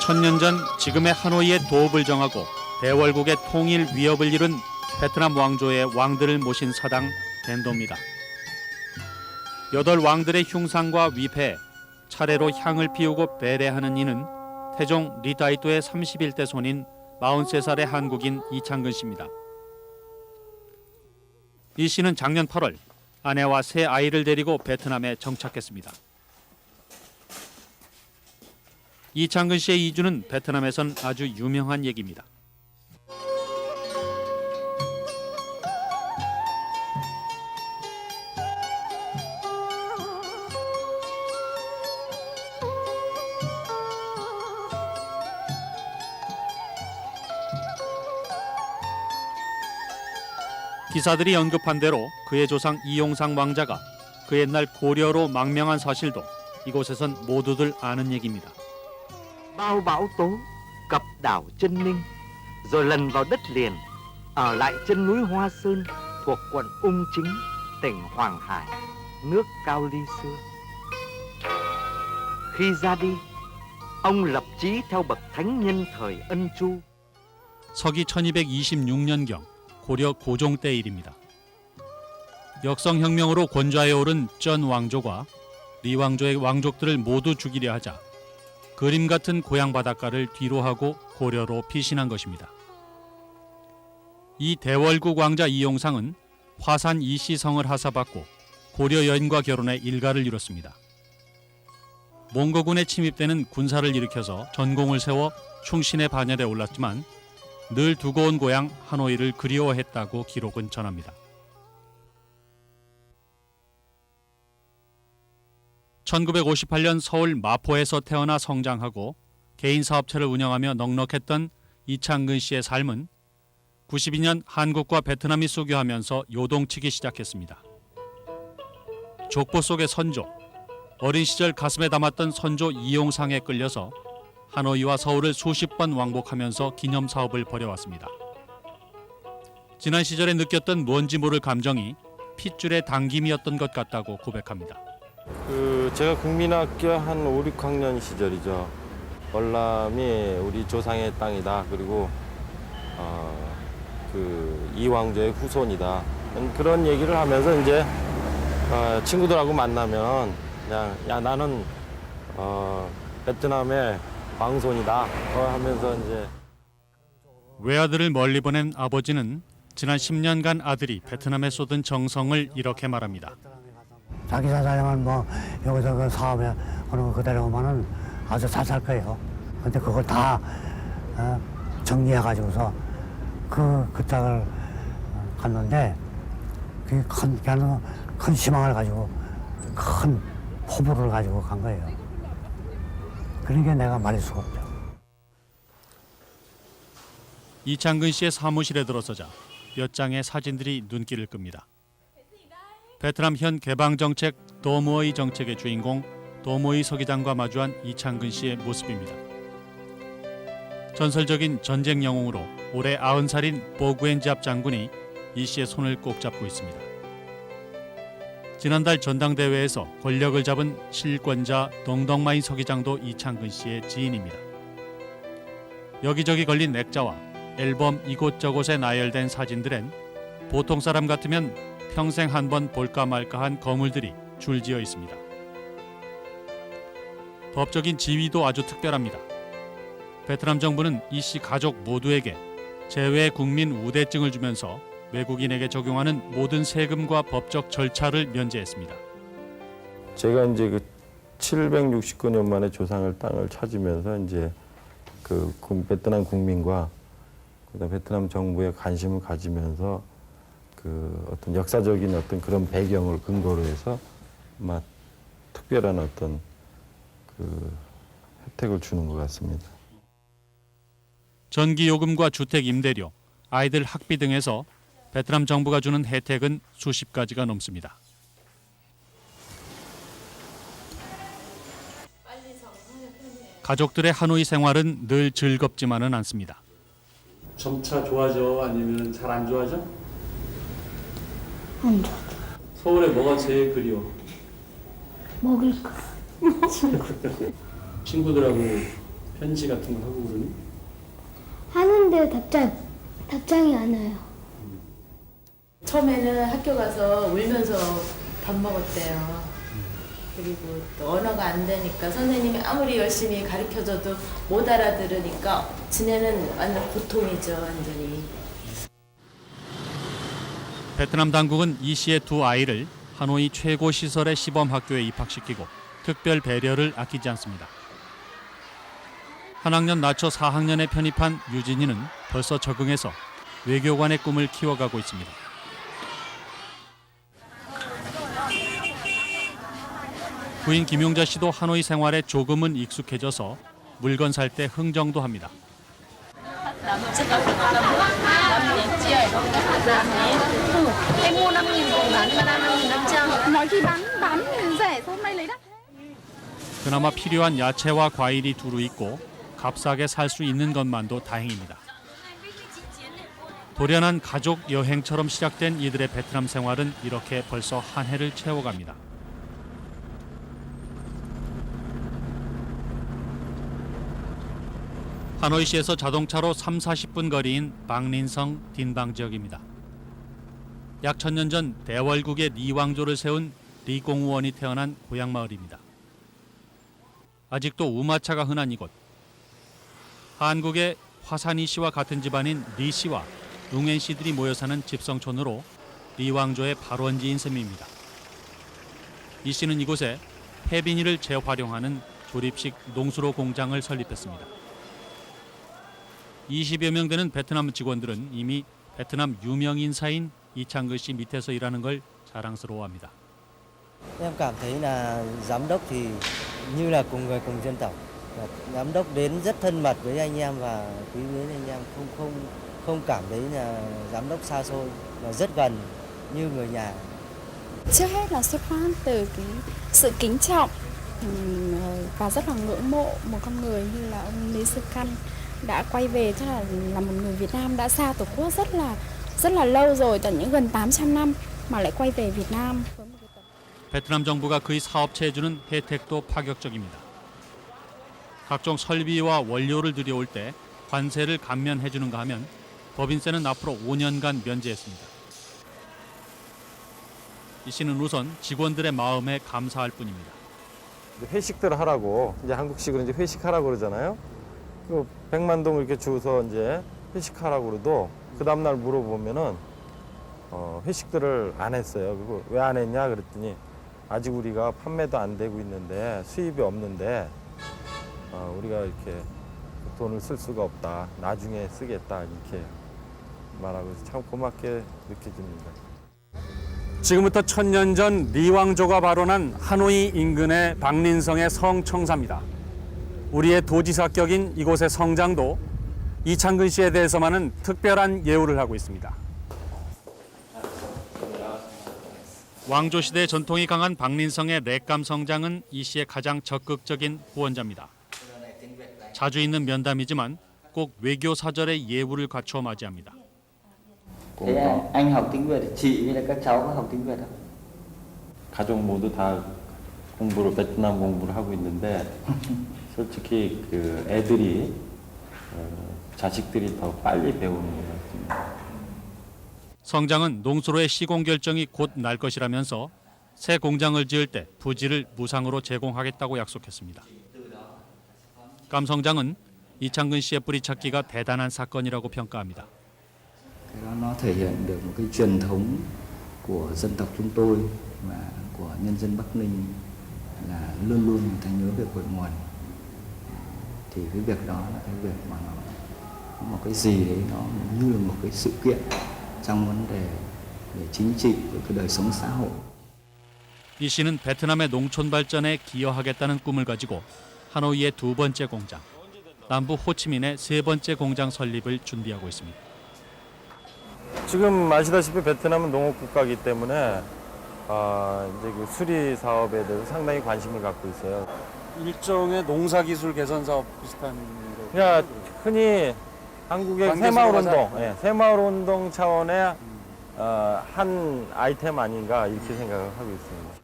천년 전 지금의 하노이의 도읍을 정하고 대월국의 통일 위협을 이룬 베트남 왕조의 왕들을 모신 사당 덴도입니다. 8왕들의 흉상과 위패에 차례로 향을 피우고 배례하는 이는 태종 리다이토의 31대 손인 43살의 한국인 이창근 씨입니다. 이 씨는 작년 8월 아내와 세 아이를 데리고 베트남에 정착했습니다. 이창근 씨의 이주는 베트남에선 아주 유명한 얘기입니다. 기사들이 언급한 대로 그의 조상 이용상 왕자가 그 옛날 고려로 망명한 사실도 이곳에선 모두들 아는 얘기입니다. Bao bão tố cập đảo Chân Ninh, rồi lần vào đất liền, ở lại chân núi Hoa Sơn thuộc quận Ung Chính, tỉnh Hoàng Hải, nước Cao Ly xưa. Khi ra đi, ông lập chí theo bậc thánh nhân thời Ân Chu. 서기 1226년경 고려 고종 때 일입니다. 역성혁명으로 권좌에 오른 전 왕조가 리 왕조의 왕족들을 모두 죽이려 하자 그림 같은 고향 바닷가를 뒤로하고 고려로 피신한 것입니다. 이 대월국 왕자 이용상은 화산 이씨성을 하사받고 고려 여인과 결혼해 일가를 이뤘습니다. 몽고군에 침입되는 군사를 일으켜서 전공을 세워 충신의 반열에 올랐지만 늘 두고 온 고향 하노이를 그리워했다고 기록은 전합니다. 1958년 서울 마포에서 태어나 성장하고 개인 사업체를 운영하며 넉넉했던 이창근 씨의 삶은 92년 한국과 베트남이 수교하면서 요동치기 시작했습니다. 족보 속의 선조, 어린 시절 가슴에 담았던 선조 이용상에 끌려서 하노이와 서울을 수십 번 왕복하면서 기념사업을 벌여왔습니다. 지난 시절에 느꼈던 뭔지 모를 감정이 핏줄의 당김이었던 것 같다고 고백합니다. 제가 국민학교 한 5, 6학년 시절이죠. 월남이 우리 조상의 땅이다. 그리고 이 왕조의 후손이다. 그런 얘기를 하면서 이제 친구들하고 만나면 그냥 야 나는 베트남의 왕손이다 하면서 이제 외아들을 멀리 보낸 아버지는 지난 10년간 아들이 베트남에 쏟은 정성을 이렇게 말합니다. 자기 자살하면 뭐 여기서 그 사업에 하는 거 그대로 하면은 아주 잘 살 거예요. 근데 그걸 다 정리해가지고서 그 땅을 갔는데 그게 큰 희망을 가지고 큰 포부를 가지고 간 거예요. 그러니까 내가 말릴 수가 없죠. 이창근 씨의 사무실에 들어서자 몇 장의 사진들이 눈길을 끕니다. 베트남 현 개방정책 도모의 정책의 주인공 도모의 서기장과 마주한 이창근 씨의 모습입니다. 전설적인 전쟁 영웅으로 올해 90살인 보구엔지압 장군이 이 씨의 손을 꼭 잡고 있습니다. 지난달 전당대회에서 권력을 잡은 실권자 동덕마이 서기장도 이창근 씨의 지인입니다. 여기저기 걸린 액자와 앨범 이곳저곳에 나열된 사진들엔 보통 사람 같으면 평생 한 번 볼까 말까한 거물들이 줄지어 있습니다. 법적인 지위도 아주 특별합니다. 베트남 정부는 이 씨 가족 모두에게 재외 국민 우대증을 주면서 외국인에게 적용하는 모든 세금과 법적 절차를 면제했습니다. 제가 이제 그 769년 만에 조상을 땅을 찾으면서 이제 그 베트남 국민과 그다음 베트남 정부에 관심을 가지면서 그 어떤 역사적인 어떤 그런 배경을 근거로 해서 아마 특별한 어떤 그 혜택을 주는 것 같습니다. 전기 요금과 주택 임대료, 아이들 학비 등에서 베트남 정부가 주는 혜택은 수십 가지가 넘습니다. 가족들의 하노이 생활은 늘 즐겁지만은 않습니다. 점차 좋아져 아니면 잘 안 좋아져? 안 좋아. 서울에 뭐가 제일 그리워? 먹을 거. 친구들하고 편지 같은 거 하고 그러니? 하는데 답장이 안 와요. 처음에는 학교 가서 울면서 밥 먹었대요. 그리고 또 언어가 안 되니까 선생님이 아무리 열심히 가르쳐줘도 못 알아들으니까 지네는 완전 고통이죠, 완전히. 베트남 당국은 이 씨의 두 아이를 하노이 최고 시설의 시범 학교에 입학시키고 특별 배려를 아끼지 않습니다. 한 학년 낮춰 4학년에 편입한 유진이는 벌써 적응해서 외교관의 꿈을 키워가고 있습니다. 부인 김용자 씨도 하노이 생활에 조금은 익숙해져서 물건 살 때 흥정도 합니다. Em mua 5.000 còn bán mà đang 5.500. Nói khi bán rẻ sao hôm nay lấy đắt thế? 그나마 필요한 야채와 과일이 두루 있고 값싸게 살 수 있는 것만도 다행입니다. 돌연한 가족 여행처럼 시작된 이들의 베트남 생활은 이렇게 벌써 한 해를 채워갑니다. 하노이시에서 자동차로 3-40분 거리인 방린성 딘방 지역입니다. 약 1000년 전 대월국의 리왕조를 세운 리공우원이 태어난 고향 마을입니다. 아직도 우마차가 흔한 이곳. 한국의 화산이 씨와 같은 집안인 리 씨와 웅엔 씨들이 모여 사는 집성촌으로 리왕조의 발원지인 셈입니다. 이 씨는 이곳에 폐비닐을 재활용하는 조립식 농수로 공장을 설립했습니다. 20여 명 되는 베트남 직원들은 이미 베트남 유명 인사인 이창근 씨 밑에서 일하는 걸 자랑스러워합니다. Em cảm thấy là giám đốc thì như là cùng người cùng dân tộc. Giám đốc đến rất thân mật với anh em và quý mến anh em, không cảm thấy là giám đốc xa xôi và rất gần như người nhà. Trước hết là xuất phát từ cái sự kính trọng và rất là ngưỡng mộ một con người như là ông Lý Sư Căn đã quay về, chắc là một người Việt Nam đã xa Tổ quốc rất là lâu rồi, tận những gần 800 năm mà lại quay về Việt Nam. 베트남 정부가 그의 사업체에 주는 혜택도 파격적입니다. 각종 설비와 원료를 들여올 때 관세를 감면해 주는가 하면 법인세는 앞으로 5년간 면제했습니다. 이 씨는 우선 직원들의 마음에 감사할 뿐입니다. 회식들 하라고 이제 한국식으로 이제 회식하라고 그러잖아요. 그 100만 동 이렇게 주서 이제 회식하라고 그래도 그 다음 날 물어보면은 회식들을 안 했어요. 그리고 왜 안 했냐 그랬더니 아직 우리가 판매도 안 되고 있는데 수입이 없는데 우리가 이렇게 돈을 쓸 수가 없다. 나중에 쓰겠다 이렇게 말하고 참 고맙게 느껴집니다. 지금부터 1000년 전 리왕조가 발원한 하노이 인근의 방린성의 성청사입니다. 우리의 도지사격인 이곳의 성장도 이창근 씨에 대해서만은 특별한 예우를 하고 있습니다. 왕조 시대의 전통이 강한 방린성의 렉감 성장은 이 씨의 가장 적극적인 후원자입니다. 자주 있는 면담이지만 꼭 외교 사절의 예우를 갖춰 맞이합니다. Thế anh học tiếng Việt, chị với các cháu có học tiếng Việt không? 가족 모두 다 공부를 베트남 공부를 하고 있는데 솔직히 그 애들이 자식들이 더 빨리 배우는 것 같습니다. 성장은 농수로의 시공 결정이 곧 날 것이라면서 새 공장을 지을 때 부지를 무상으로 제공하겠다고 약속했습니다. 감성장은 이창근 씨의 뿌리찾기가 대단한 사건이라고 평가합니다. Cái đó nó thể hiện được một cái truyền thống của dân tộc chúng tôi và của nhân dân Bắc Ninh là luôn luôn người ta nhớ về cội nguồn. Thì cái việc đó là cái việc mà nó một cái gì đấy nó như là một cái sự kiện trong vấn đề về chính trị của cái đời sống xã hội. 이 씨는 베트남의 농촌 발전에 기여하겠다는 꿈을 가지고 하노이의 2번째 공장, 남부 호치민의 3번째 공장 설립을 준비하고 있습니다. 지금 아시다시피 베트남은 농업 국가이기 때문에 이제 그 수리 사업에 대해서 상당히 관심을 갖고 있어요. 일종의 농사기술 개선 사업 비슷한 거. 그냥 흔히 한국의 새마을운동, 새마을운동 차원의 한 아이템 아닌가 이렇게 생각을 하고 있습니다.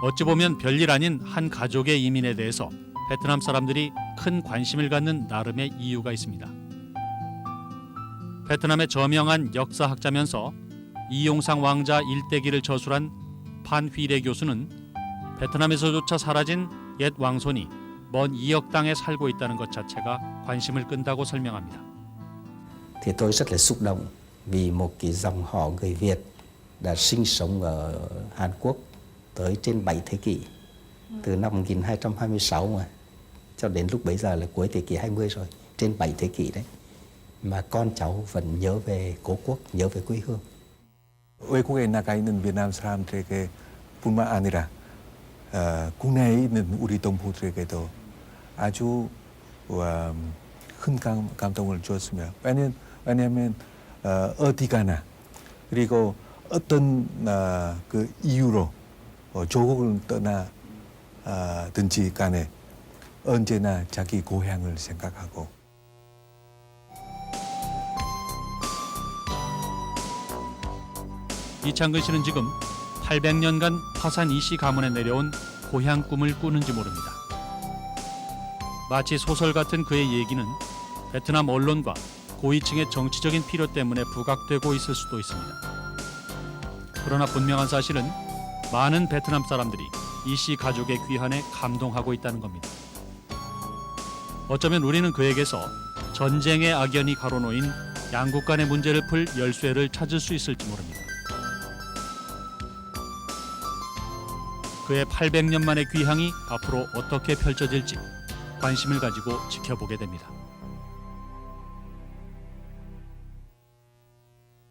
어찌 보면 별일 아닌 한 가족의 이민에 대해서 베트남 사람들이 큰 관심을 갖는 나름의 이유가 있습니다. 베트남의 저명한 역사학자면서 이용상 왕자 일대기를 저술한 판 휘레 교수는 베트남에서조차 사라진 옛 왕손이 먼 이역 땅에 살고 있다는 것 자체가 관심을 끈다고 설명합니다. Thì tôi rất là xúc động vì một cái dòng họ người Việt đã sinh sống ở Hàn Quốc tới trên 7 thế kỷ. Từ năm 1226 mà cho đến lúc bấy giờ là cuối thế kỷ 20 rồi, trên 7 thế kỷ đấy. Mà con cháu vẫn nhớ về cố quốc, nhớ về quê hương. 외국에 나가 있는 베트남 사람들에게 뿐만 아니라 국내에 있는 우리 동포들에게도 아주 큰 감동을 주었으며 왜냐하면 어디 가나 그리고 어떤 그 이유로 조국을 떠나든지 간에 언제나 자기 고향을 생각하고 이창근 씨는 지금 800년간 화산 이씨 가문에 내려온 고향 꿈을 꾸는지 모릅니다. 마치 소설 같은 그의 얘기는 베트남 언론과 고위층의 정치적인 필요 때문에 부각되고 있을 수도 있습니다. 그러나 분명한 사실은 많은 베트남 사람들이 이씨 가족의 귀환에 감동하고 있다는 겁니다. 어쩌면 우리는 그에게서 전쟁의 악연이 가로놓인 양국 간의 문제를 풀 열쇠를 찾을 수 있을지 모릅니다. 그의 800년 만의 귀향이 앞으로 어떻게 펼쳐질지 관심을 가지고 지켜보게 됩니다.